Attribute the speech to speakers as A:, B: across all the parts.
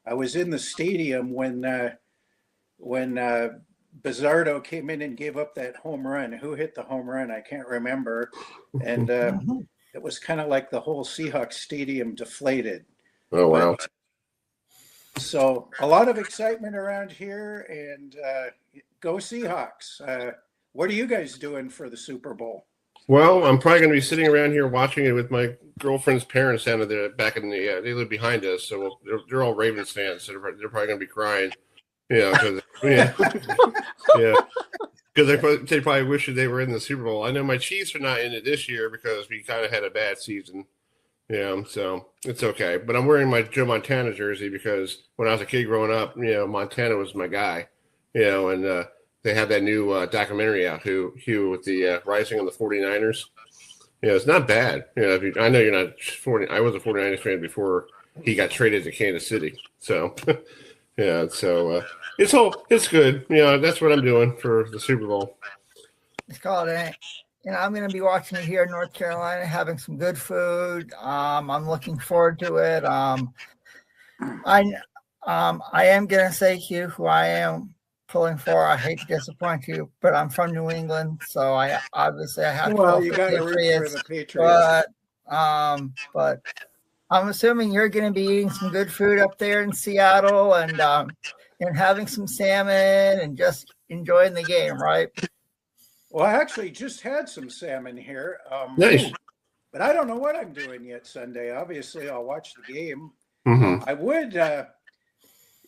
A: I was in the stadium when Bizzardo came in and gave up that home run. Who hit the home run? I can't remember. And it was kind of like the whole Seahawks stadium deflated.
B: Oh, wow.
A: So a lot of excitement around here, and go Seahawks. What are you guys doing for the Super Bowl?
B: Well, I'm probably going to be sitting around here watching it with my girlfriend's parents down there back in the they live behind us, so they're all Ravens fans, so they're probably going to be crying. Because they probably wish that they were in the Super Bowl. I know my Chiefs are not in it this year because we kind of had a bad season. So it's okay. But I'm wearing my Joe Montana jersey because when I was a kid growing up, Montana was my guy. And they have that new documentary out, Hugh, with the Rising on the 49ers. It's not bad. I know you're not 40. I was a 49ers fan before he got traded to Kansas City. So it's good. That's what I'm doing for the Super Bowl.
C: It's called it. I'm going to be watching it here in North Carolina, having some good food. I'm looking forward to it. I am going to say, Hugh, who I am pulling for. I hate to disappoint you, but I'm from New England, so I obviously I have to.
A: Well, you got to root for the Patriots.
C: But I'm assuming you're going to be eating some good food up there in Seattle and having some salmon and just enjoying the game, right?
A: Well, I actually just had some salmon here.
B: Nice.
A: But I don't know what I'm doing yet Sunday. Obviously, I'll watch the game.
B: Mm-hmm.
A: I would.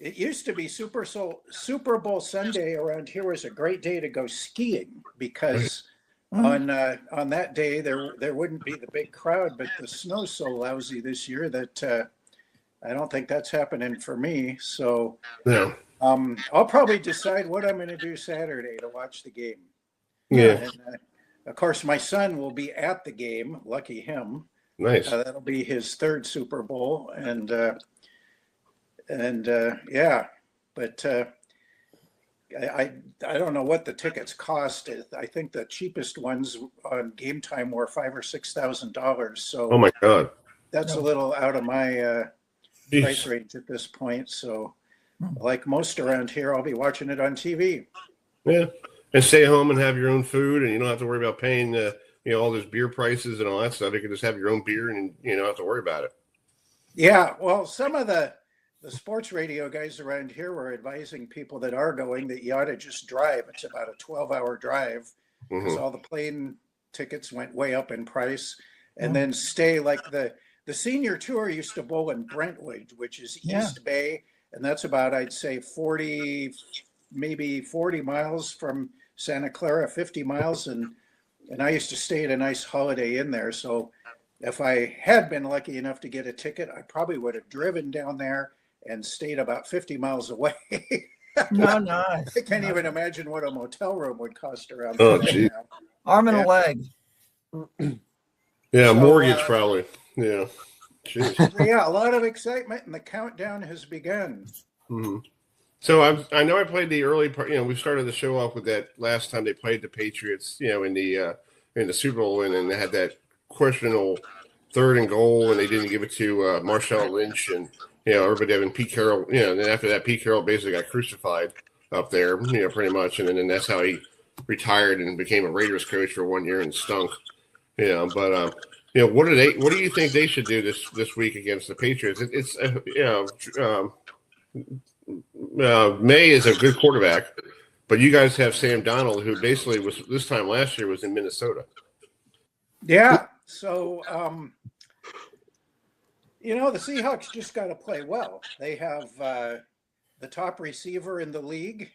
A: It used to be Super Bowl Sunday around here was a great day to go skiing because on that day there wouldn't be the big crowd, but the snow's so lousy this year that I don't think that's happening for me. So I'll probably decide what I'm going to do Saturday to watch the game.
B: Yeah.
A: And, of course, my son will be at the game. Lucky him.
B: Nice.
A: That'll be his third Super Bowl, and but I don't know what the tickets cost. I think the cheapest ones on Game Time were $5,000 or $6,000. So,
B: oh my God,
A: that's a little out of my price range at this point. So, like most around here, I'll be watching it on TV.
B: Yeah. And stay home and have your own food, and you don't have to worry about paying, all those beer prices and all that stuff. You can just have your own beer, and you don't have to worry about it. Yeah,
A: well, some of the sports radio guys around here were advising people that are going that you ought to just drive. It's about a 12-hour drive because all the plane tickets went way up in price, and then stay like the senior tour used to bowl in Brentwood, which is East Bay, and that's about, I'd say, 40 miles from Santa Clara, 50 miles. And I used to stay at a nice Holiday Inn there. So if I had been lucky enough to get a ticket, I probably would have driven down there and stayed about 50 miles away.
C: No.
A: I can't even imagine what a motel room would cost around
B: there.
C: Now. Arm and a leg.
B: Yeah, so, mortgage probably. Yeah.
A: Jeez. Yeah, a lot of excitement, and the countdown has begun.
B: Mm-hmm. So I know I played the early part. We started the show off with that last time they played the Patriots. In the Super Bowl, and then they had that questionable 3rd and goal, and they didn't give it to Marshawn Lynch, and everybody having Pete Carroll. And then after that, Pete Carroll basically got crucified up there. Pretty much, and then that's how he retired and became a Raiders coach for 1 year and stunk. But what do you think they should do this week against the Patriots? May is a good quarterback, but you guys have Sam Darnold, who basically was this time last year was in Minnesota.
A: Yeah. So, the Seahawks just got to play well. They have the top receiver in the league.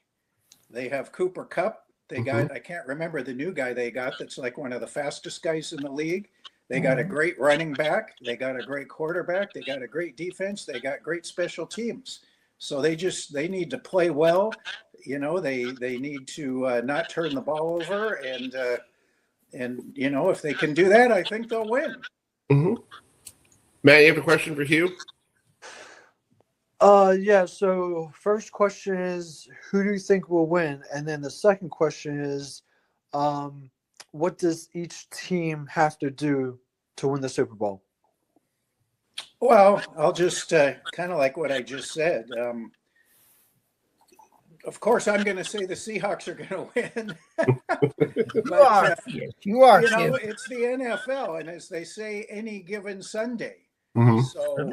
A: They have Cooper Kupp. They got, I can't remember the new guy they got that's like one of the fastest guys in the league. They got a great running back. They got a great quarterback. They got a great defense. They got great special teams. So they need to play well. They need to not turn the ball over, and if they can do that, I think they'll win.
B: Mm-hmm. Matt, you have a question for Hugh?
D: Yeah. So first question is, who do you think will win? And then the second question is, what does each team have to do to win the Super Bowl?
A: Well, I'll just kind of like what I just said. Of course, I'm going to say the Seahawks are going to win.
C: You are, yes, you are, Hugh.
A: It's the NFL, and as they say, any given Sunday.
B: Mm-hmm.
A: So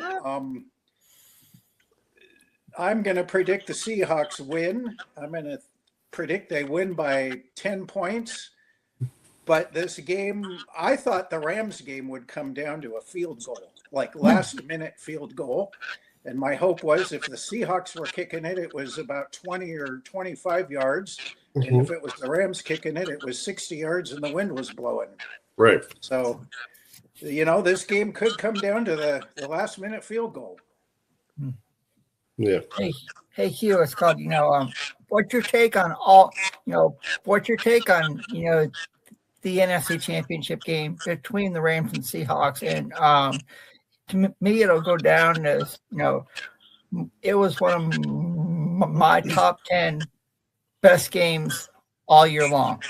A: I'm going to predict the Seahawks win. I'm going to predict they win by 10 points. But this game, I thought the Rams game would come down to a field goal, like last minute field goal. And my hope was if the Seahawks were kicking it, it was about 20 or 25 yards. And if it was the Rams kicking it, it was 60 yards and the wind was blowing.
B: Right.
A: So, this game could come down to the last minute field goal.
B: Yeah.
C: Hey, Hugh, it's called, what's your take on the NFC Championship game between the Rams and Seahawks? And to me, it'll go down as, it was one of my top 10 best games all year long.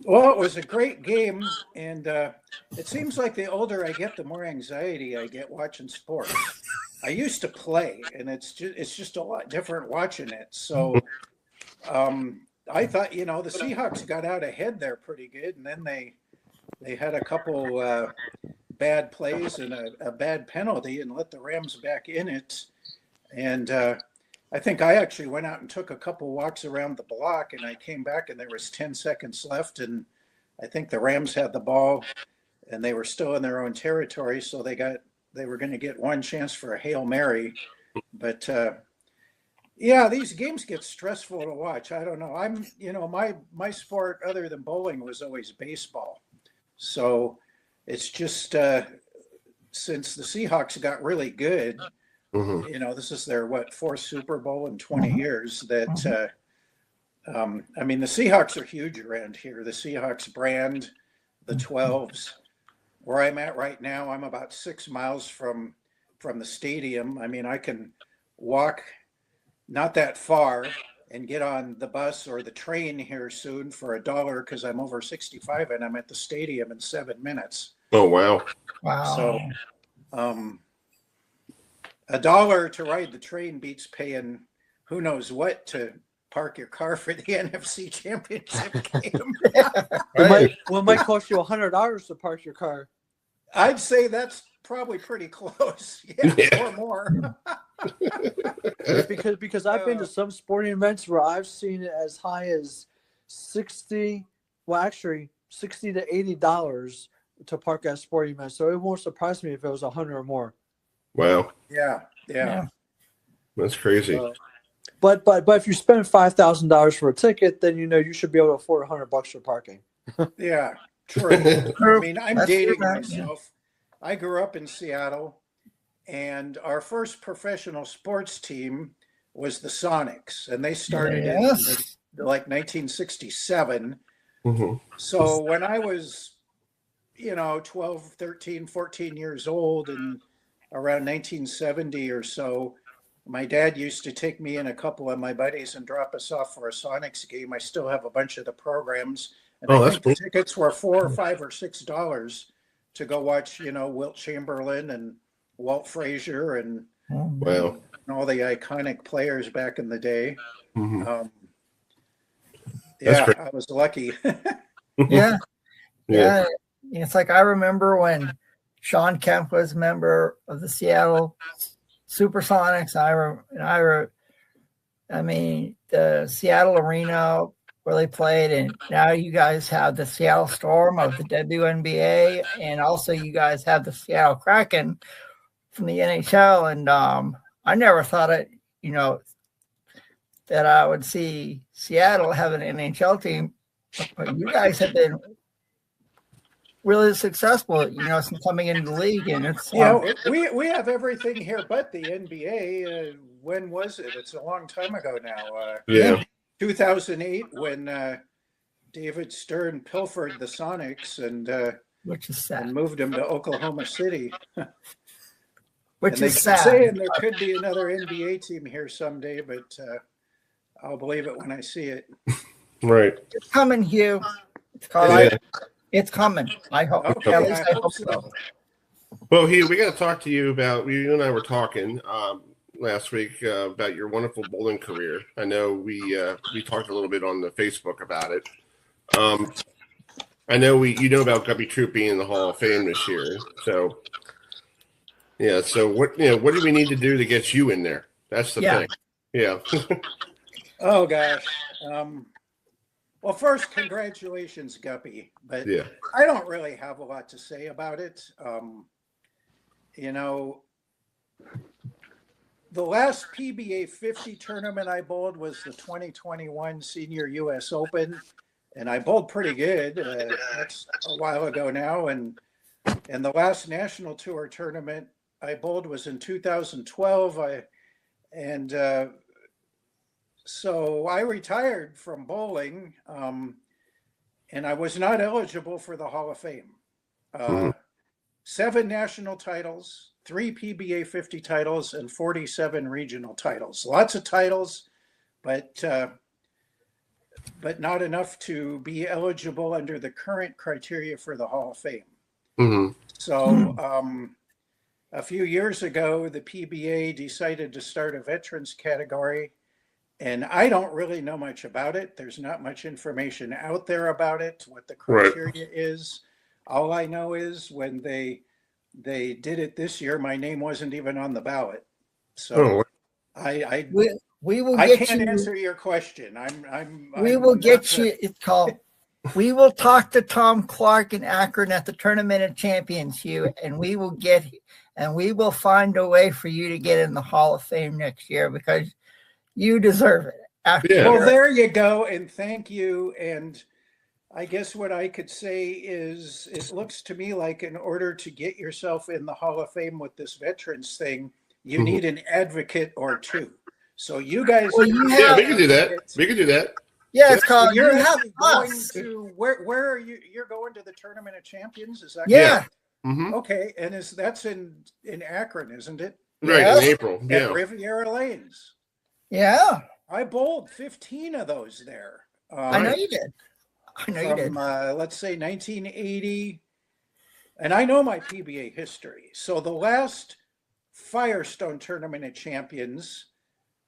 A: Well, it was a great game, and it seems like the older I get, the more anxiety I get watching sports. I used to play, and it's just a lot different watching it. So I thought, the Seahawks got out ahead there pretty good, and then they had a couple bad plays and a bad penalty and let the Rams back in it. And I think I actually went out and took a couple walks around the block, and I came back and there was 10 seconds left, and I think the Rams had the ball and they were still in their own territory, so they were going to get one chance for a Hail Mary. But these games get stressful to watch. I don't know. My sport other than bowling was always baseball. So it's just since the Seahawks got really good, this is their fourth Super Bowl in 20 years that the Seahawks are huge around here. The Seahawks brand, the 12s. Where I'm at right now, I'm about 6 miles from the stadium. I mean, I can walk not that far and get on the bus or the train here soon for $1 because I'm over 65 and I'm at the stadium in 7 minutes.
B: Oh, wow.
C: Wow.
A: So $1 to ride the train beats paying who knows what to park your car for the NFC Championship game.
D: It might cost you $100 to park your car.
A: I'd say that's probably pretty close. Yeah. Or more.
D: because I've been to some sporting events where I've seen it as high as $60 to $80 to park at a sporting event. So it won't surprise me if it was 100 or more.
B: Wow.
A: Yeah.
B: That's crazy.
D: But if you spend $5,000 for a ticket, then you should be able to afford $100 for parking.
A: Yeah, true. I mean, I'm dating myself.
C: Yeah.
A: I grew up in Seattle, and our first professional sports team was the Sonics, and they started in like 1967. So when I was, 12, 13, 14 years old, and around 1970 or so, my dad used to take me and a couple of my buddies and drop us off for a Sonics game. I still have a bunch of the programs. And I think the tickets were $4 or $5 or $6 to go watch, Wilt Chamberlain and Walt Frazier and all the iconic players back in the day. I was lucky.
C: Yeah. It's like I remember when Sean Kemp was a member of the Seattle Supersonics. The Seattle Arena where they played, and now you guys have the Seattle Storm of the WNBA, and also you guys have the Seattle Kraken from the NHL. And I never thought that I would see Seattle have an NHL team, but you guys have been really successful, since coming into the league. And it's
A: we have everything here but the NBA. When was it? It's a long time ago now. 2008 when David Stern pilfered the Sonics and
C: which is sad,
A: and moved them to Oklahoma City.
C: Which is sad.
A: Saying there could be another NBA team here someday, but I'll believe it when I see it.
B: Right.
C: It's coming, Hugh. It's coming. I hope.
A: Okay,
C: At least
A: I
C: I hope so.
B: Well, Hugh, we got to talk to you about. You and I were talking last week about your wonderful bowling career. I know we talked a little bit on the Facebook about it. I know you know about Guppy Troop being in the Hall of Fame this year. So, yeah. So what do we need to do to get you in there? That's the thing. Yeah.
A: Oh gosh. Well, first, congratulations, Guppy. But
B: yeah.
A: I don't really have a lot to say about it. The last PBA 50 tournament I bowled was the 2021 Senior U.S. Open, and I bowled pretty good. That's a while ago now. And the last National Tour tournament I bowled was in 2012. So I retired from bowling, and I was not eligible for the Hall of Fame. 7 national titles, 3 PBA 50 titles, and 47 regional titles. Lots of titles, but not enough to be eligible under the current criteria for the Hall of Fame. So a few years ago, the PBA decided to start a veterans category. And I don't really know much about it. There's not much information out there about it, what the criteria is. All I know is when they did it this year, my name wasn't even on the ballot. So
C: we will
A: I
C: get
A: can't
C: you,
A: answer your question.
C: We will get you. It's called. We will talk to Tom Clark in Akron at the Tournament of Champions, Hugh, and we will find a way for you to get in the Hall of Fame next year because you deserve it.
A: Well, there you go, and thank you. And I guess what I could say is it looks to me like in order to get yourself in the Hall of Fame with this veterans thing, you need an advocate or 2. So you guys,
B: we can do that. We can do that.
C: Yeah, it's called.
A: You're actually going to where are you? You're going to the Tournament of Champions, is that
C: correct?
A: Okay, and that's in Akron, isn't it?
B: Right, in April.
A: At Riviera Lanes.
C: Yeah,
A: I bowled 15 of those there.
C: I know you did. You did.
A: Let's say 1980, and I know my PBA history. So the last Firestone Tournament of Champions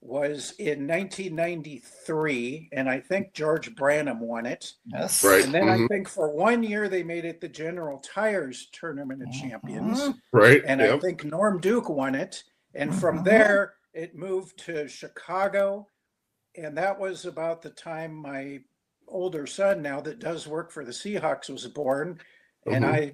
A: was in 1993, and I think George Branham won it.
C: Yes.
B: Right.
A: And then I think for 1 year they made it the General Tires Tournament of Champions.
B: Right.
A: And I think Norm Duke won it. And from there, it moved to Chicago. And that was about the time my older son, now that does work for the Seahawks, was born. And I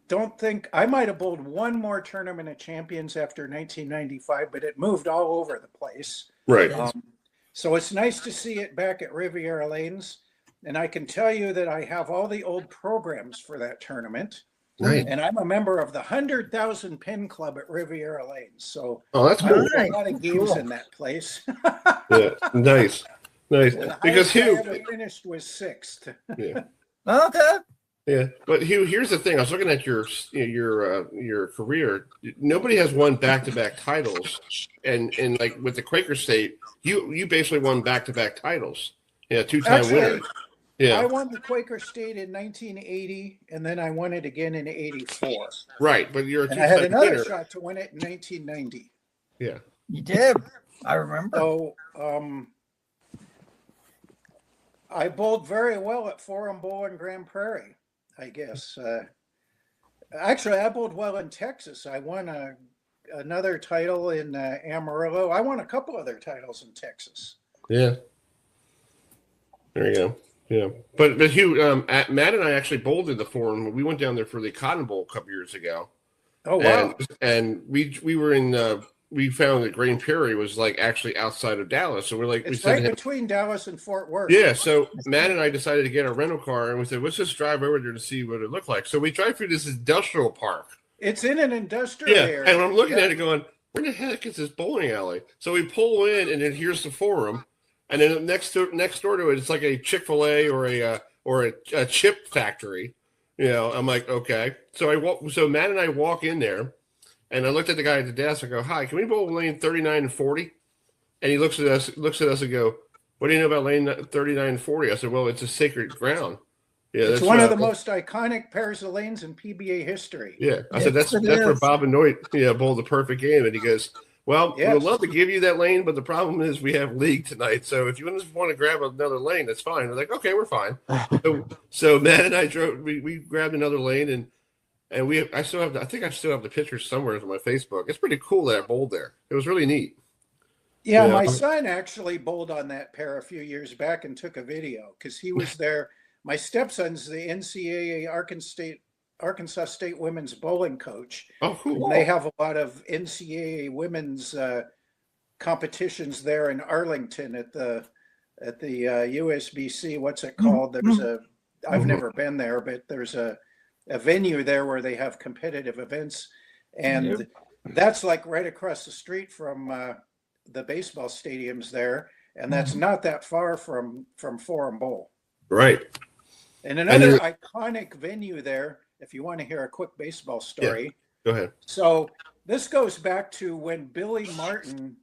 A: don't think I might have bowled 1 more Tournament of Champions after 1995, but it moved all over the place.
B: Right.
A: So it's nice to see it back at Riviera Lanes. And I can tell you that I have all the old programs for that tournament.
B: Nice.
A: And I'm a member of the 100,000 Pin Club at Riviera Lanes. So
B: that's cool.
A: I have a lot of games in that place.
B: Yeah, nice. Because
A: I
B: Hugh
A: finished with 6th.
B: Yeah.
C: Okay.
B: Yeah, but Hugh, here's the thing. I was looking at your career. Nobody has won back-to-back titles, and like with the Quaker State, you basically won back-to-back titles. Yeah, 2-time winner. Yeah,
A: I won the Quaker State in 1980, and then I won it again in '84.
B: Right, but you're a
A: and I had another
B: winner.
A: shot to win it in 1990.
B: Yeah,
C: you did. I remember.
A: So I bowled very well at Forum Bowl in Grand Prairie, I guess. Actually, I bowled well in Texas. I won another title in Amarillo. I won a couple other titles in Texas.
B: Yeah. There you go. Yeah, but Hugh, Matt and I actually bowled in the Forum. We went down there for the Cotton Bowl a couple years ago.
A: Oh wow!
B: And we were in. We found that Grand Prairie was like actually outside of Dallas, so we're like,
A: it's right between Dallas and Fort Worth.
B: Yeah, so Matt and I decided to get a rental car, and we said, let's just drive over there to see what it looked like. So we drive through this industrial park.
A: It's in an industrial area.
B: And I'm looking at it going, where the heck is this bowling alley? So we pull in, and then here's the Forum. And then next door to it, it's like a Chick-fil-A or a chip factory. You know, I'm like, okay. So Matt and I walk in there, and I looked at the guy at the desk. I go, hi, can we bowl lane 39 and 40? And he looks at us and go, what do you know about lane 39 and 40? I said, well, it's a sacred ground. Yeah,
A: it's one of the most iconic pairs of lanes in PBA history.
B: Yeah, I said that's where Bob and Noit bowled the perfect game, and he goes, "Well, we would love to give you that lane, but the problem is we have league tonight. So if you want to grab another lane, that's fine." We're like, "Okay, we're fine." so Matt and I drove. We grabbed another lane, and I still have. I think I still have the pictures somewhere on my Facebook. It's pretty cool that I bowled there. It was really neat.
A: Yeah, my son actually bowled on that pair a few years back and took a video because he was there. My stepson's the NCAA Arkansas State women's bowling coach.
B: Oh, cool.
A: And they have a lot of NCAA women's competitions there in Arlington at the USBC. What's it called? There's I've never been there, but there's a venue there where they have competitive events, and that's like right across the street from the baseball stadiums there, and that's not that far from Forum Bowl.
B: Right.
A: And another iconic venue there, if you want to hear a quick baseball story.
B: Go ahead.
A: So this goes back to when Billy Martin,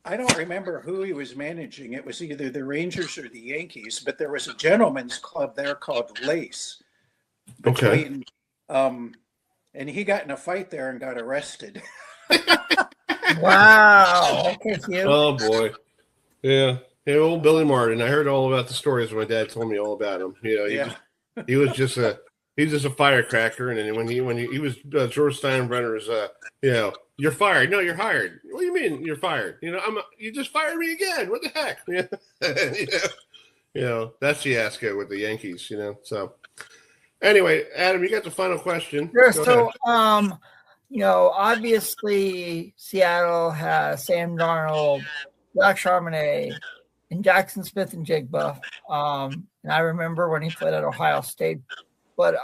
A: I don't remember who he was managing. It was either the Rangers or the Yankees, but there was a gentleman's club there called Lace. And he got in a fight there and got arrested.
C: Wow. Okay, Hugh.
B: Oh, boy. Yeah. Hey, old Billy Martin. I heard all about the stories when my dad told me all about him. He was just a firecracker, and then when he was George Steinbrenner's, you're fired. No, you're hired. What do you mean you're fired? You just fired me again. What the heck? That's the fiasco with the Yankees. So anyway, Adam, you got the final question.
C: Sure. So, obviously Seattle has Sam Darnold, Zach Charbonnet, and Jackson Smith and Jigba. And I remember when he played at Ohio State. But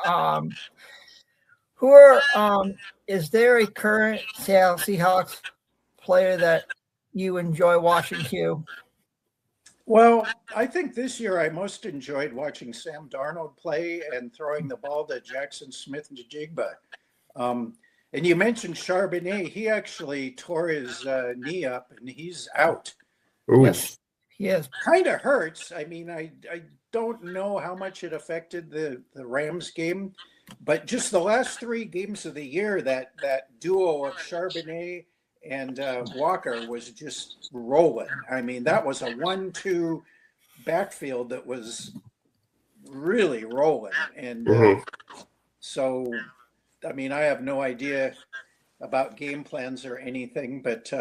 C: is there a current Seattle Seahawks player that you enjoy watching, Hugh?
A: Well, I think this year I most enjoyed watching Sam Darnold play and throwing the ball to Jackson Smith and Jigba. And you mentioned Charbonnet. He actually tore his knee up, and he's out.
B: Ooh.
C: Yes, he is.
A: Kind of hurts. I mean, I don't know how much it affected the Rams game, but just the last 3 games of the year, that duo of Charbonnet and Walker was just rolling. I mean, that was a 1-2 backfield that was really rolling. And so, I mean, I have no idea about game plans or anything, but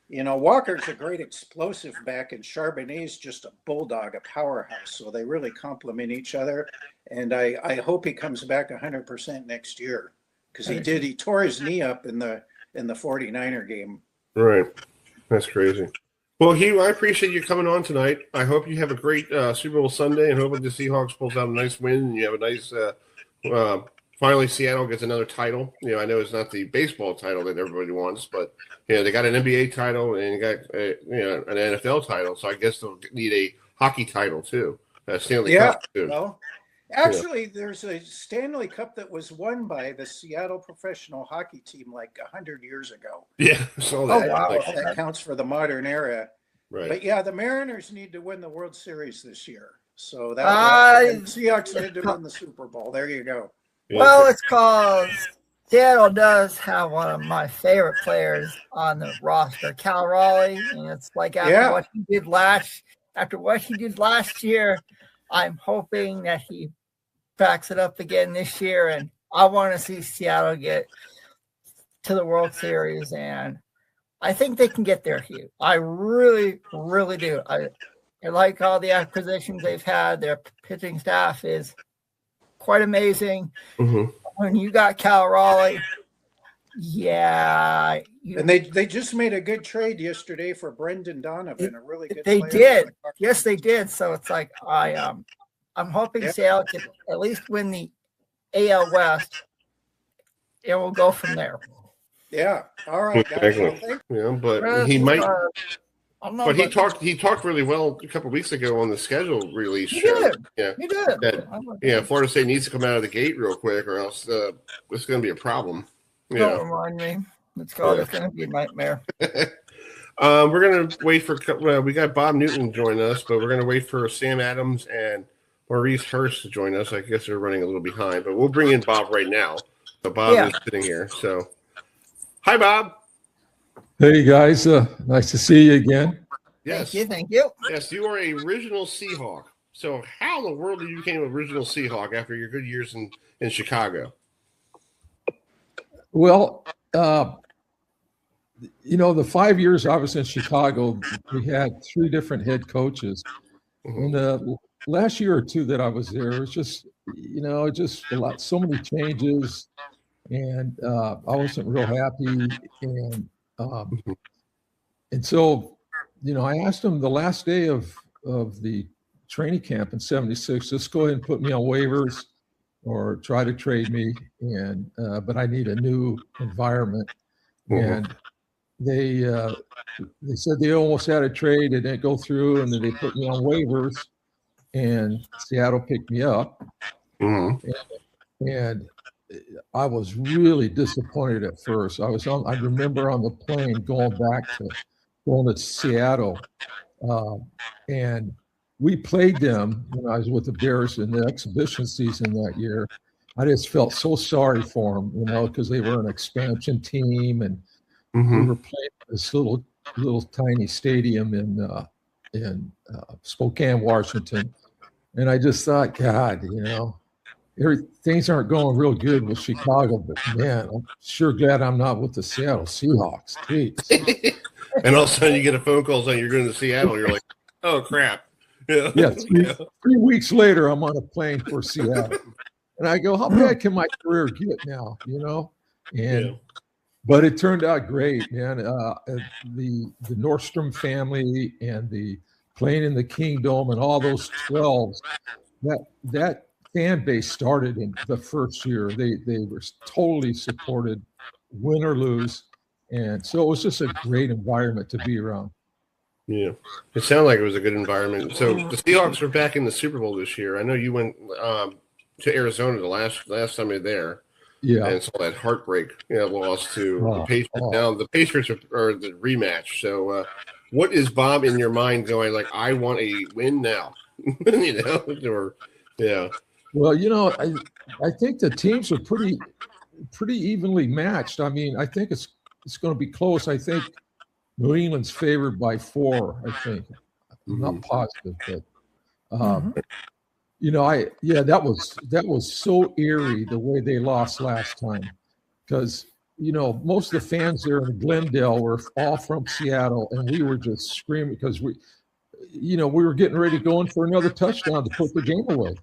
A: Walker's a great explosive back, and Charbonnet's just a bulldog, a powerhouse. So they really complement each other. And I hope he comes back 100% next year, because he did. He tore his knee up in the 49er game.
B: Right. That's crazy. Well, Hugh, I appreciate you coming on tonight. I hope you have a great Super Bowl Sunday, and hoping the Seahawks pulls out a nice win and you have a nice finally Seattle gets another title. I know it's not the baseball title that everybody wants, but they got an NBA title and you got an NFL title. So I guess they'll need a hockey title too. Stanley Cup too.
A: Well, actually, there's a Stanley Cup that was won by the Seattle professional hockey team like 100 years ago.
B: Yeah, so that.
A: Oh, wow. That counts for the modern era. Right. But yeah, the Mariners need to win the World Series this year. So that Seahawks need to win the Super Bowl. There you go.
C: Well, it's called Seattle does have one of my favorite players on the roster, Cal Raleigh, and it's like after what he did last year, I'm hoping that he backs it up again this year, and I want to see Seattle get to the World Series, and I think they can get there, Hugh. I really, really do. I like all the acquisitions they've had. Their pitching staff is quite amazing. When you got Cal Raleigh,
A: and they just made a good trade yesterday for Brendan Donovan, a really good
C: they
A: player.
C: Did. Yes, they did. So it's like I'm hoping Seattle can at least win the AL West. It will go from there.
A: Yeah. All right, guys.
B: But he might. But he talked really well a couple of weeks ago on the schedule release show.
C: He did.
B: Florida State needs to come out of the gate real quick, or else it's going to be a problem.
C: Don't remind me. It's going to be a nightmare.
B: We're going to wait for we got Bob Newton join us, but we're going to wait for Sam Adams and Maurice Hurst to join us. I guess they're running a little behind, but we'll bring in Bob right now. So Bob is sitting here. So, hi, Bob.
E: Hey, guys. Nice to see you again.
B: Yes.
C: Thank you.
B: Yes, you are a original Seahawk. So how in the world did you become an original Seahawk after your good years in Chicago?
E: Well, the 5 years I was in Chicago, we had 3 different head coaches. And the last year or 2 that I was there, it was just so many changes, and I wasn't real happy. And so, I asked them the last day of the training camp in '76, just go ahead and put me on waivers or try to trade me, but I need a new environment. And they said they almost had a trade, it didn't go through, and then they put me on waivers, and Seattle picked me up. And I was really disappointed at first. I remember on the plane going to Seattle, and we played them when I was with the Bears in the exhibition season that year. I just felt so sorry for them, because they were an expansion team, and we were playing this little tiny stadium in Spokane, Washington. And I just thought, God, things aren't going real good with Chicago, but man, I'm sure glad I'm not with the Seattle Seahawks. Jeez.
B: And all of a sudden you get a phone call saying you're going to Seattle. You're like, oh, crap.
E: Yeah. 3 weeks later, I'm on a plane for Seattle. And I go, how bad can my career get now? But it turned out great, man. The Nordstrom family and the playing in the Kingdom and all those 12s, that fan base started in the first year. They were totally supported, win or lose. And so it was just a great environment to be around.
B: Yeah, it sounded like it was a good environment. So the Seahawks are back in the Super Bowl this year. I know you went to Arizona the last time you were there.
E: Yeah,
B: and saw that heartbreak loss to the Patriots. Now the Patriots are the rematch. So what is Bob in your mind going like? I want a win now, or yeah.
E: Well, I think the teams are pretty evenly matched. I mean, I think it's going to be close. I think New England's favored by 4. I think. I'm not positive, but that was so eerie the way they lost last time, because most of the fans there in Glendale were all from Seattle, and we were just screaming because we were getting ready to go in for another touchdown to put the game away.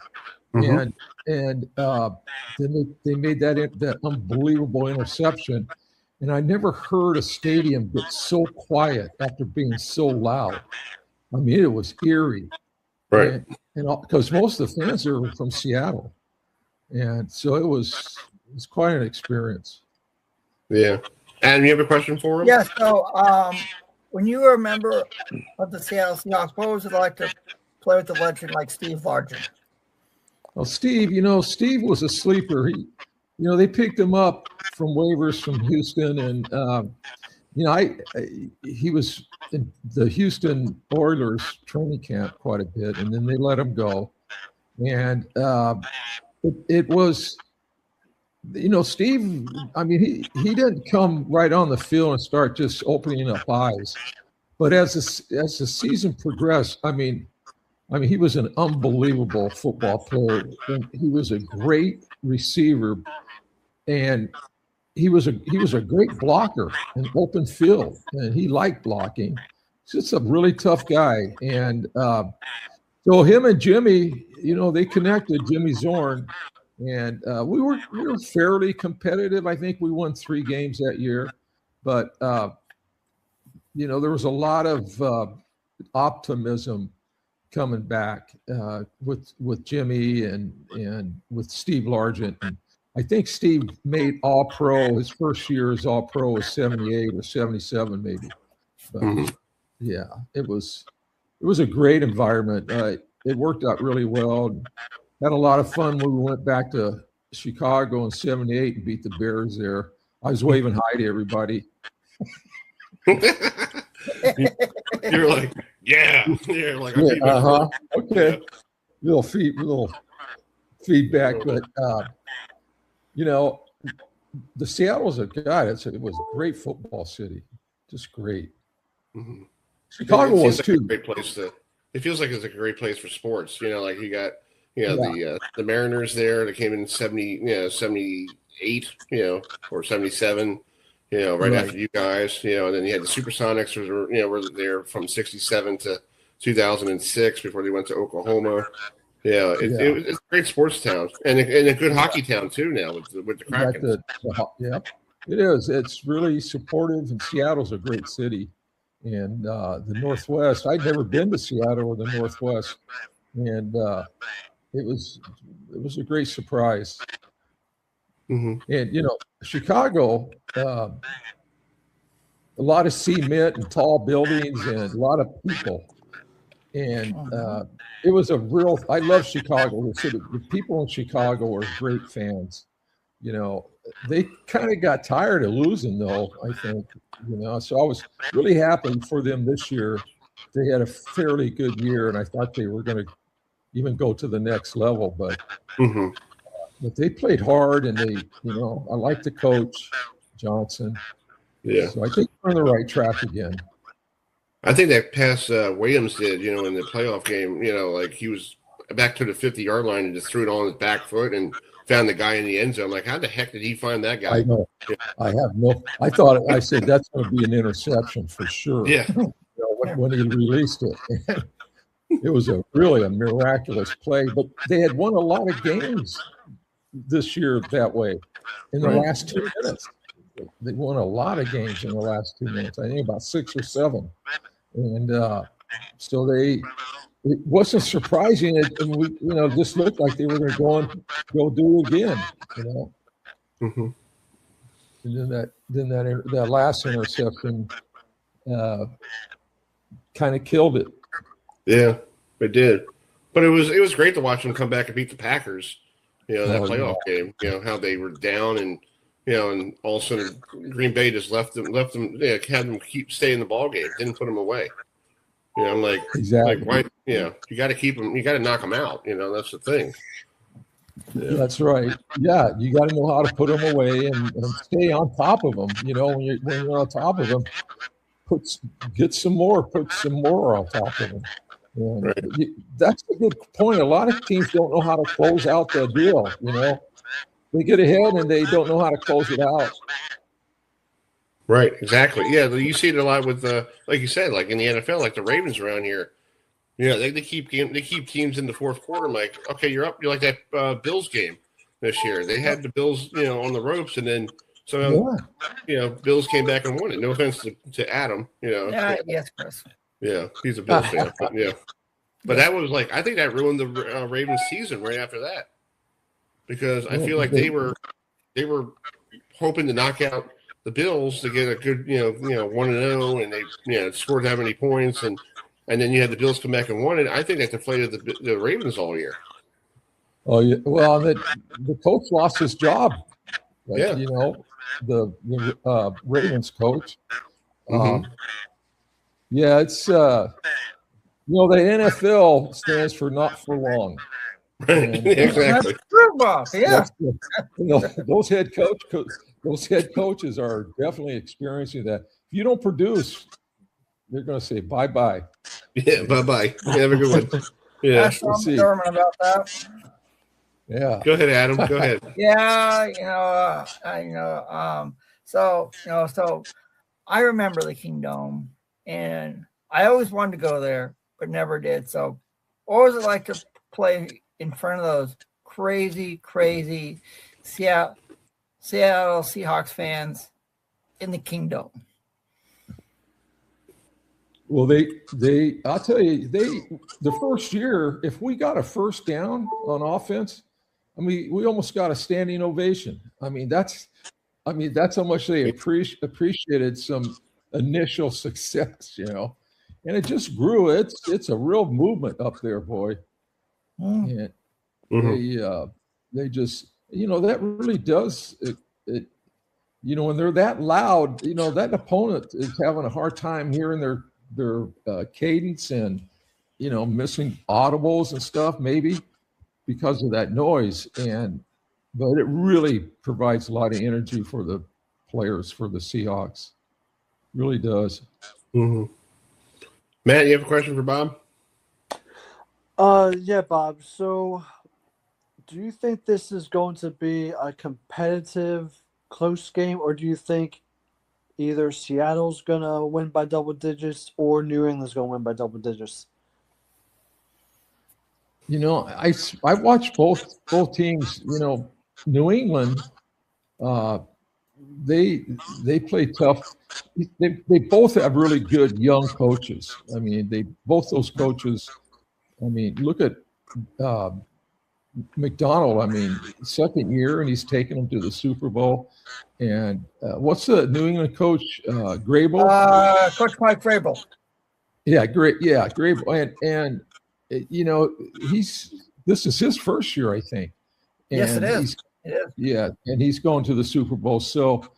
E: And then they made that unbelievable interception, and I never heard a stadium get so quiet after being so loud. I mean, it was eerie,
B: right?
E: And because most of the fans there were from Seattle, and so it was quite an experience.
B: Yeah. And you have a question for him?
C: Yeah. So, when you were a member of the Seattle Seahawks, what was it like to play with the legend like Steve Largent?
E: Well, Steve was a sleeper. They picked him up from waivers from Houston, and he was in the Houston Oilers training camp quite a bit, and then they let him go. And it was, Steve. I mean, he didn't come right on the field and start just opening up eyes, but as the season progressed, I mean, he was an unbelievable football player, and he was a great receiver, and he was a great blocker in open field, and he liked blocking. He's just a really tough guy, and so him and Jimmy, they connected. Jimmy Zorn, and we were fairly competitive. I think we won 3 games that year, but there was a lot of optimism coming back with Jimmy and with Steve Largent. And I think Steve made All-Pro. His first year as All-Pro was 78 or 77 maybe. But yeah, it was a great environment. It worked out really well. Had a lot of fun when we went back to Chicago in 78 and beat the Bears there. I was waving hi to everybody.
B: You're like, yeah. You're like,
E: okay. little feedback, but the Seattle's it was a great football city, just great.
B: Mm-hmm.
E: Chicago was too.
B: Great place to. It feels like it's a great place for sports. Like you got the Mariners there that came in 78, or 77. Right after you guys, and then you had the Supersonics were there from 67 to 2006 before they went to Oklahoma. It's a great sports town and a good hockey town too now with the Kraken.
E: It is. It's really supportive, and Seattle's a great city. And the Northwest, I'd never been to Seattle or the Northwest, and it was a great surprise.
B: Mm-hmm.
E: And Chicago, a lot of cement and tall buildings and a lot of people. And it was I love Chicago. The people in Chicago are great fans. They kind of got tired of losing, though, I think. So I was really happy for them this year. They had a fairly good year, and I thought they were going to even go to the next level. But but they played hard, and they, I like the coach, Johnson.
B: Yeah.
E: So I think we're on the right track again.
B: I think that pass Williams did, in the playoff game, like he was back to the 50-yard line and just threw it on his back foot and found the guy in the end zone. Like, how the heck did he find that guy?
E: I know.
B: Yeah.
E: I said that's going to be an interception for sure.
B: Yeah.
E: When he released it. It was really a miraculous play. But they had won a lot of games this year that way in the last 2 minutes. They won a lot of games in the last 2 minutes. I think about 6 or 7. And so it wasn't surprising. And we, just looked like they were going to go do it again,
B: Mm-hmm.
E: And then that last interception kind of killed it.
B: Yeah, it did. But it was great to watch them come back and beat the Packers. That playoff game. How they were down and and all of a sudden Green Bay just left them. Had them stay in the ball game. Didn't put them away. I'm like,
E: exactly.
B: Like, why? You got to keep them. You got to knock them out. That's the thing.
E: Yeah. That's right. Yeah, you got to know how to put them away and stay on top of them. When you're on top of them, put some more on top of them.
B: Right.
E: That's a good point. A lot of teams don't know how to close out the deal. They get ahead and they don't know how to close it out.
B: Right, exactly. Yeah, you see it a lot with like you said, like in the NFL, like the Ravens around here. They keep teams in the fourth quarter. I'm like, okay, you're up. You're like that Bills game this year. They had the Bills, on the ropes, and then Bills came back and won it. No offense to Adam,
C: Yes, Chris.
B: Yeah, he's a Bills fan, but that was I think that ruined the Ravens season right after that, because I feel like they were hoping to knock out the Bills to get a good 1-0, and they scored that many points, and then you had the Bills come back and won it. I think that deflated the Ravens all year.
E: Oh yeah, well the coach lost his job. The Ravens coach.
B: Mm-hmm.
E: Yeah, it's the NFL stands for not for long.
B: Right. Exactly.
C: Yeah.
E: Those head coaches are definitely experiencing that. If you don't produce, they're going to say bye-bye.
B: Yeah, bye-bye. Have a good one. Yeah.
C: Ask Tom McDermott about that.
E: Yeah.
B: Go ahead, Adam. Go ahead.
C: Yeah, So I remember the Kingdom, and I always wanted to go there, but never did. So what was it like to play in front of those crazy Seattle Seahawks fans in the Kingdom?
E: Well, I'll tell you, the first year, if we got a first down on offense, we almost got a standing ovation. That's how much they appreciated some initial success, and it just grew. It's a real movement up there, boy. And they just, that really does it. When they're that loud, that opponent is having a hard time hearing their cadence, and missing audibles and stuff, maybe because of that noise. But it really provides a lot of energy for the players, for the Seahawks. Really does.
B: Mm-hmm. Matt, you have a question for Bob?
D: Yeah, Bob. So, do you think this is going to be a competitive, close game, or do you think either Seattle's gonna win by double digits or New England's gonna win by double digits?
E: I watched both teams. New England, they play tough. They both have really good young coaches. I mean, both those coaches. I mean, look at McDonald. I mean, second year, and he's taken them to the Super Bowl. And what's the New England coach? Grable.
C: Coach Mike Grable.
E: Yeah, great. Yeah, Grable. And this is his first year, I think. And
C: yes, it is.
E: Yeah, and he's going to the Super Bowl. So,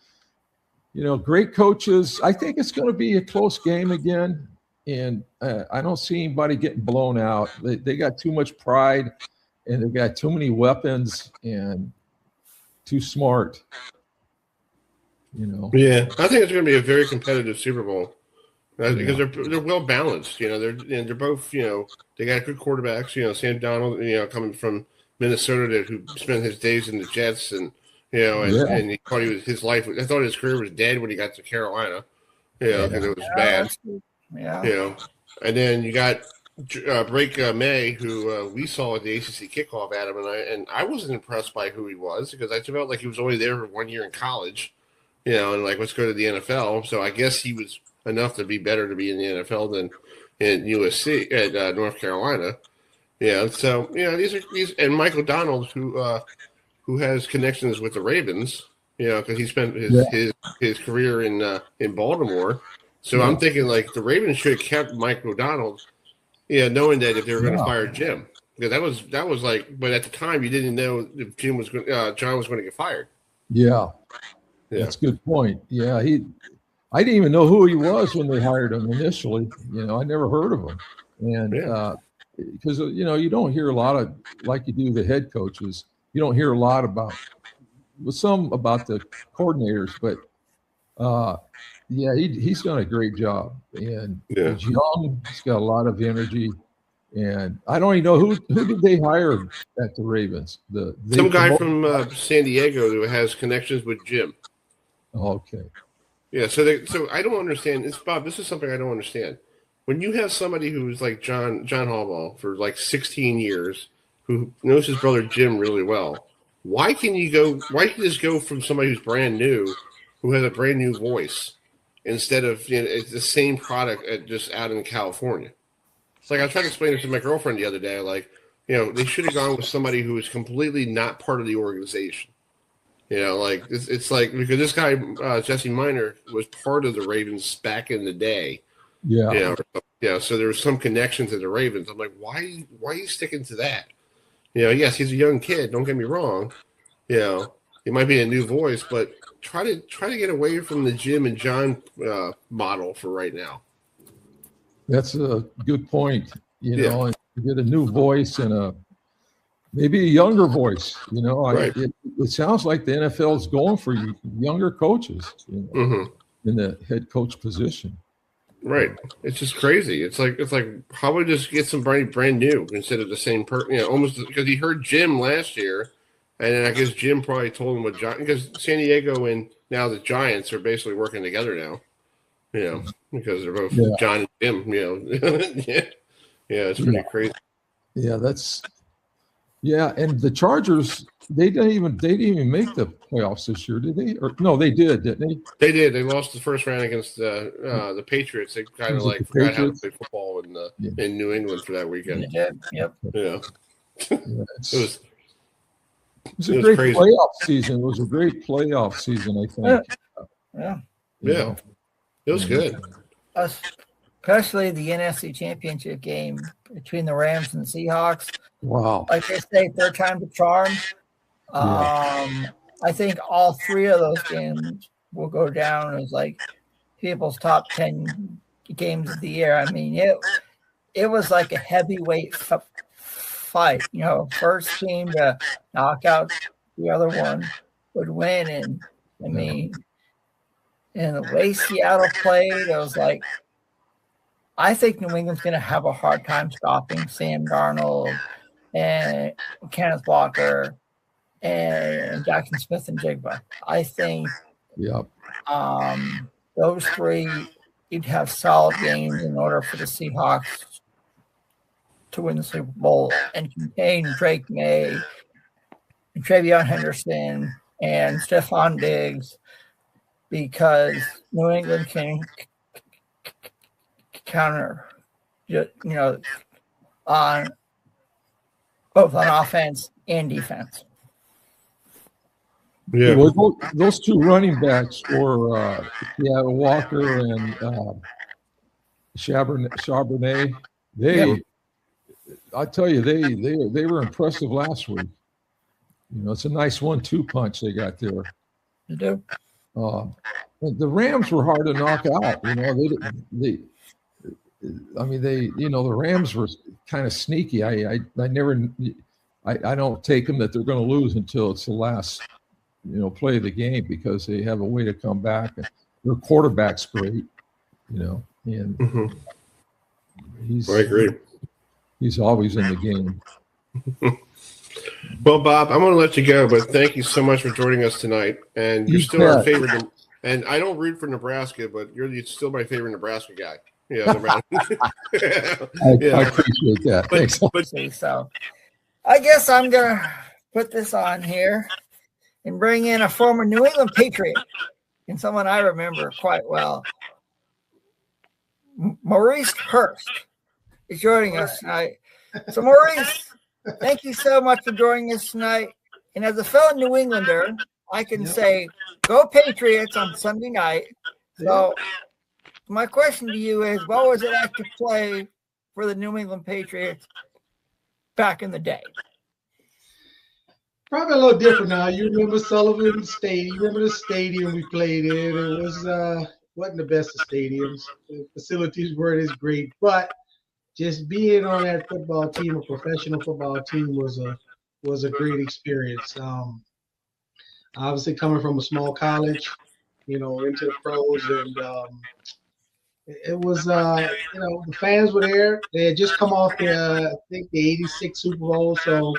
E: great coaches. I think it's going to be a close game again. And I don't see anybody getting blown out. They got too much pride, and they've got too many weapons and too smart.
B: Yeah, I think it's going to be a very competitive Super Bowl because they're well balanced. They're both they got good quarterbacks. Sam Darnold, coming from Minnesota, who spent his days in the Jets, and and he thought his life. I thought his career was dead when he got to Carolina. Because it was bad.
C: Yeah.
B: And then you got Drake May, who we saw at the ACC kickoff, Adam, and I wasn't impressed by who he was because I felt like he was only there for 1 year in college, and like let's go to the NFL. So I guess he was enough to be better to be in the NFL than in USC at North Carolina. Yeah, so these and Michael Donald, who has connections with the Ravens, because he spent his career in Baltimore. So I'm thinking like the Ravens should have kept Mike O'Donnell, knowing that if they were going to fire Jim, because that was like, but at the time you didn't know if John was going to get fired.
E: Yeah, that's a good point. Yeah, I didn't even know who he was when they hired him initially. I never heard of him, and because you don't hear a lot of like you do the head coaches. You don't hear a lot about the coordinators, but. He's done a great job, and he's young. He's got a lot of energy, and I don't even know who did they hire at the Ravens.
B: Some guy from San Diego who has connections with Jim.
E: Okay.
B: Yeah, so I don't understand. Bob. This is something I don't understand. When you have somebody who's like John Harbaugh for like 16 years, who knows his brother Jim really well, why can you just go from somebody who's brand new, who has a brand new voice, instead of it's the same product just out in California? It's like I tried to explain this to my girlfriend the other day. Like, they should have gone with somebody who is completely not part of the organization. Like it's like because this guy Jesse Minor was part of the Ravens back in the day. Yeah. So there was some connection to the Ravens. I'm like, why are you sticking to that? Yes, he's a young kid. Don't get me wrong. He might be a new voice, but try to get away from the Jim and John model for right now.
E: That's a good point. And get a new voice and maybe a younger voice.
B: Right.
E: It sounds like the NFL is going for younger coaches in the head coach position.
B: Right. It's just crazy. It's like how about we just get somebody brand new instead of the same person? Almost because he heard Jim last year. And then I guess Jim probably told him what because San Diego and now the Giants are basically working together now, because they're both John and Jim, it's pretty crazy.
E: Yeah, and the Chargers they didn't even make the playoffs this year, did they? Or no, they did, didn't they?
B: They did. They lost the first round against the Patriots. They kind of like forgot how to play football in New England for that weekend.
C: They did. Yep.
B: Yeah.
E: It was a great playoff season. It was a great playoff season, I think.
C: Yeah.
B: It was good.
C: Especially the NFC Championship game between the Rams and the Seahawks.
E: Wow.
C: Like they say, third time's a charm. I think all three of those games will go down as like people's top 10 games of the year. I mean, it was like a heavyweight fight. First team to knock out the other one would win. And I mean, and the way Seattle played, it was like, I think New England's going to have a hard time stopping Sam Darnold and Kenneth Walker and Jackson Smith and Jigba. I think those three, you'd have solid games in order for the Seahawks to win the Super Bowl and contain Drake May and Travion Henderson and Stephon Diggs, because New England can counter, on both on offense and defense.
B: Yeah.
E: Well, those two running backs for Walker and Charbonnet, I tell you, they were impressive last week. It's a nice 1-2 punch they got there.
C: You do.
E: The Rams were hard to knock out. The Rams were kind of sneaky. I don't take them that they're going to lose until it's the last, play of the game, because they have a way to come back. And their quarterback's great, and
B: I agree.
E: He's always in the game.
B: Well, Bob, I'm going to let you go, but thank you so much for joining us tonight. And you're still our favorite. And I don't root for Nebraska, but you're still my favorite Nebraska guy. Yeah,
E: I appreciate that. Thanks.
C: So I guess I'm going to put this on here and bring in a former New England Patriot and someone I remember quite well. Maurice Hurst is joining us tonight. So, Maurice, thank you so much for joining us tonight. And as a fellow New Englander, I can say, go Patriots on Sunday night. So my question to you is, what was it like to play for the New England Patriots back in the day?
F: Probably a little different now. You remember Sullivan Stadium. You remember the stadium we played in. It wasn't the best of stadiums. The facilities weren't as great, but just being on that football team, a professional football team, was a great experience. Obviously, coming from a small college, into the pros, and it was, the fans were there. They had just come off I think the '86 Super Bowl, so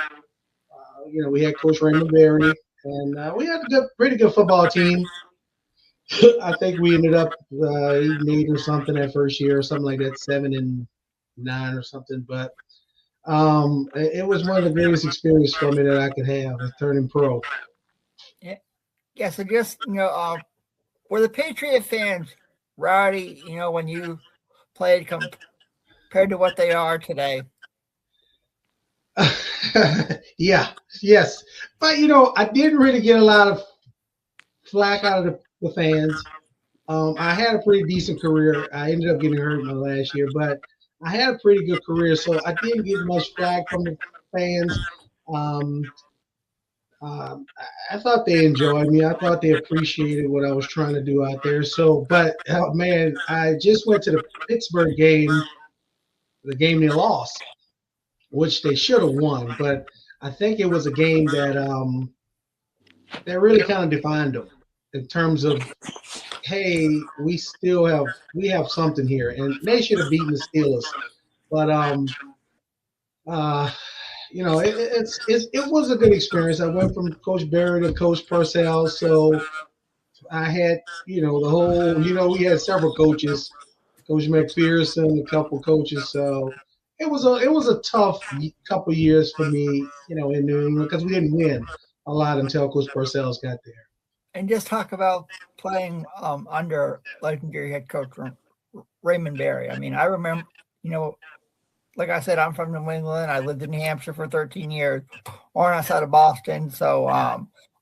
F: we had Coach Raymond Berry, and we had a pretty good football team. I think we ended up 8-8 or something that first year, or something like that, 7-9 or something. But it was one of the greatest experiences for me that I could have, turning pro.
C: Yeah, so just, were the Patriot fans rowdy, when you played compared to what they are today? Yes. But, I didn't really get a lot of flack out of the fans. I had a pretty decent career. I ended up getting hurt in my last year, but I had a pretty good career, so I didn't get much flack from the fans. I thought they enjoyed me. I thought they appreciated what I was trying to do out there. So, but man, I just went to the Pittsburgh game, the game they lost, which they should have won. But I think it was a game that really kind of defined them in terms of, hey, we have something here, and they should have beaten the Steelers. But it was a good experience. I went from Coach Barry to Coach Purcell, so I had, the whole, we had several coaches, Coach McPherson, a couple coaches. So it was a tough couple years for me, in New England, because we didn't win a lot until Coach Purcell's got there. And just talk about playing under legendary head coach Raymond Berry. I mean, I remember, like I said, I'm from New England. I lived in New Hampshire for 13 years, or outside of Boston. So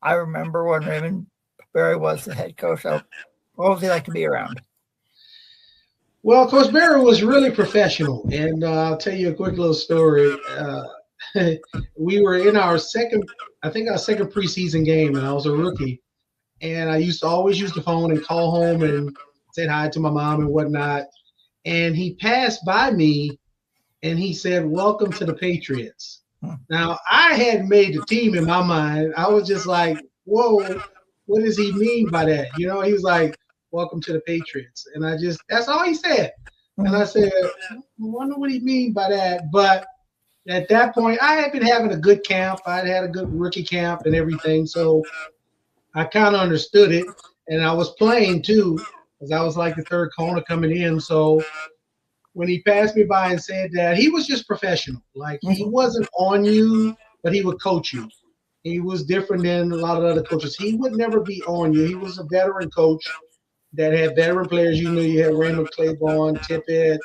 C: I remember when Raymond Berry was the head coach. So what was he like to be around?
F: Well, Coach Berry was really professional. And I'll tell you a quick little story. We were in our second preseason game, and I was a rookie. And I used to always use the phone and call home and say hi to my mom and whatnot. And he passed by me and he said, "Welcome to the Patriots." Now, I hadn't made the team in my mind. I was just like, whoa, what does he mean by that? He was like, "Welcome to the Patriots." And that's all he said. And I said, I wonder what he mean by that. But at that point, I had been having a good camp. I'd had a good rookie camp and everything. So I kind of understood it. And I was playing too, because I was like the third corner coming in. So when he passed me by and said that, he was just professional. Like, he wasn't on you, but he would coach you. He was different than a lot of other coaches. He would never be on you. He was a veteran coach that had veteran players. You had Raymond Claiborne, Tippett.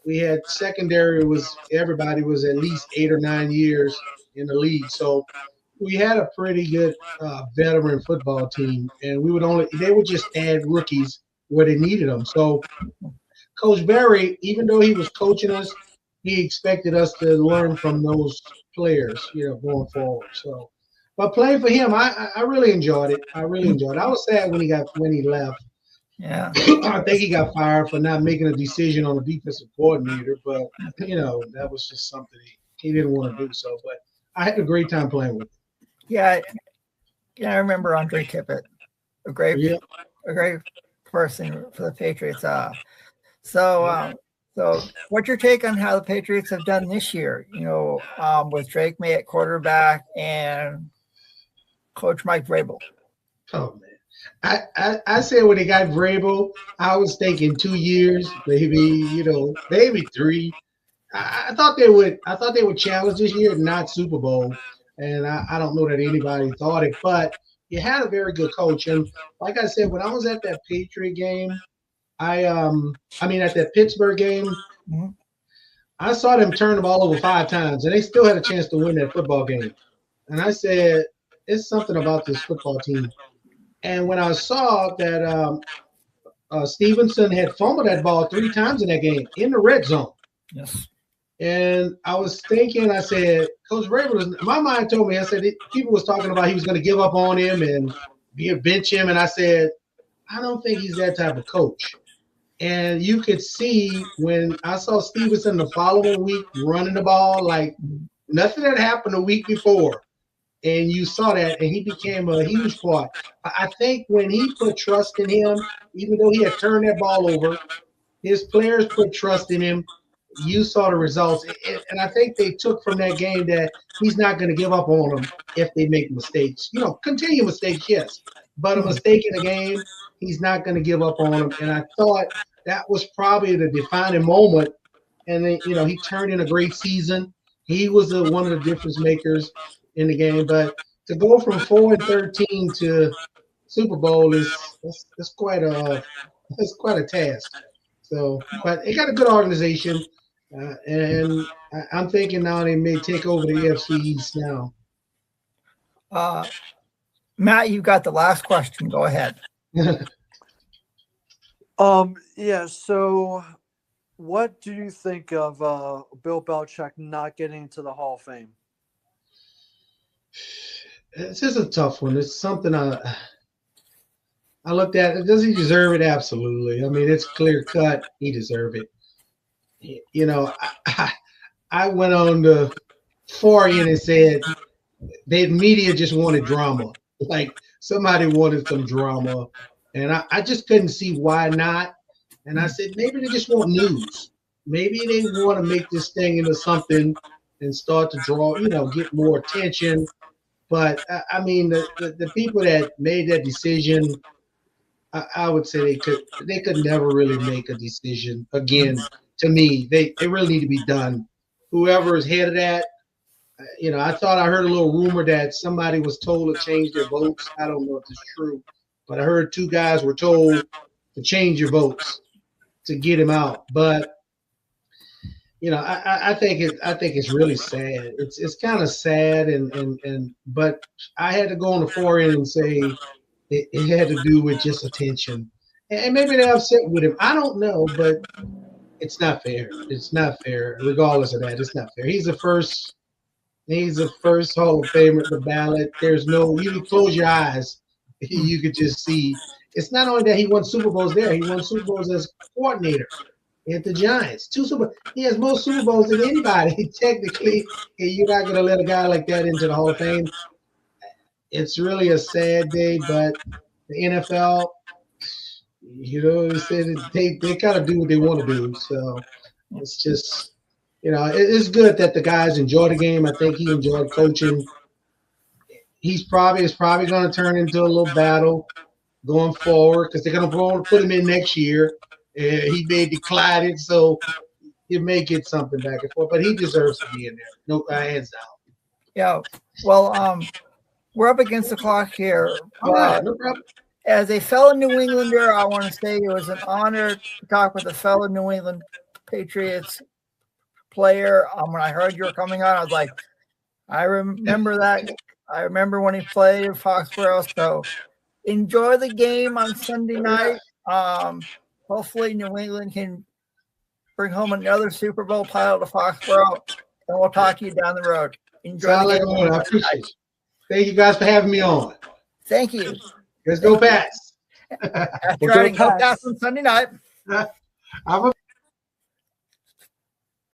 F: We had secondary everybody was at least 8 or 9 years in the league. So we had a pretty good veteran football team, and they would just add rookies where they needed them. So Coach Berry, even though he was coaching us, he expected us to learn from those players, going forward. So, but playing for him, I really enjoyed it. I was sad when he left.
C: Yeah.
F: I think he got fired for not making a decision on a defensive coordinator, but that was just something he didn't want to do. So, but I had a great time playing with him.
C: Yeah, I remember Andre Tippett, a great person for the Patriots. So what's your take on how the Patriots have done this year? With Drake May at quarterback and Coach Mike Vrabel.
F: Oh man, I said when they got Vrabel, I was thinking 2 years, maybe 3. I thought they would challenge this year, not Super Bowl. And I don't know that anybody thought it, but you had a very good coach. And like I said, when I was at that Patriot game, at that Pittsburgh game, I saw them turn the ball over 5 times, and they still had a chance to win that football game. And I said, it's something about this football team. And when I saw that Stevenson had fumbled that ball 3 times in that game in the red zone.
C: Yes.
F: And I was thinking, I said, Coach Vrabel, my mind told me, I said, people was talking about he was going to give up on him and bench him. And I said, I don't think he's that type of coach. And you could see when I saw Stevenson the following week running the ball, like nothing had happened a week before. And you saw that, and he became a huge part. I think when he put trust in him, even though he had turned that ball over, his players put trust in him. You saw the results. And I think they took from that game that he's not going to give up on them if they make mistakes. Continue mistakes, yes. But a mistake in the game, he's not going to give up on them. And I thought that was probably the defining moment. And then, he turned in a great season. He was one of the difference makers in the game. But to go from 4-13 to Super Bowl is quite a task. So, but they got a good organization, and I'm thinking now they may take over the AFC East now.
C: Matt, you got the last question. Go ahead.
D: Yeah. So, what do you think of Bill Belichick not getting into the Hall of Fame?
F: It's just a tough one. It's something I looked at. Does he deserve it? Absolutely. I mean, it's clear cut. He deserves it. I went on the foreign and said the media just wanted drama. Like somebody wanted some drama. And I just couldn't see why not. And I said, maybe they just want news. Maybe they want to make this thing into something and start to draw, get more attention. But I mean, the people that made that decision, I would say they could never really make a decision again. To me, they really need to be done. Whoever is head of that, I thought I heard a little rumor that somebody was told to change their votes. I don't know if it's true, but I heard 2 guys were told to change your votes to get him out. But I think it's really sad. It's kind of sad, but I had to go on the foreign and say it had to do with just attention, and maybe they're upset with him. I don't know, but it's not fair. It's not fair. Regardless of that, it's not fair. He's the first Hall of Famer at the ballot. There's no. You can close your eyes, you could just see. It's not only that he won Super Bowls there. He won Super Bowls as coordinator. at the Giants. He has more Super Bowls than anybody, technically, and you're not going to let a guy like that into the Hall of Fame. It's really a sad day, but the NFL, they kind of do what they want to do. So it's just, it's good that the guys enjoy the game. I think he enjoyed coaching. It's probably going to turn into a little battle going forward because they're going to put him in next year. He may decline it, so you may get something back and forth. But he deserves to be in there. No, hands down.
C: Yeah. Well, we're up against the clock here.
F: All right, no problem.
C: As a fellow New Englander, I want to say it was an honor to talk with a fellow New England Patriots player. When I heard you were coming on, I was like, I remember that. I remember when he played in Foxborough. So enjoy the game on Sunday night. Hopefully New England can bring home another Super Bowl title to Foxborough, and we'll talk to you down the road. Enjoy the game.
F: I appreciate it. Thank you guys for having me on.
C: Thank you.
F: Let's go Pats.
C: That's right. Go Pats on Sunday night.
F: I'm a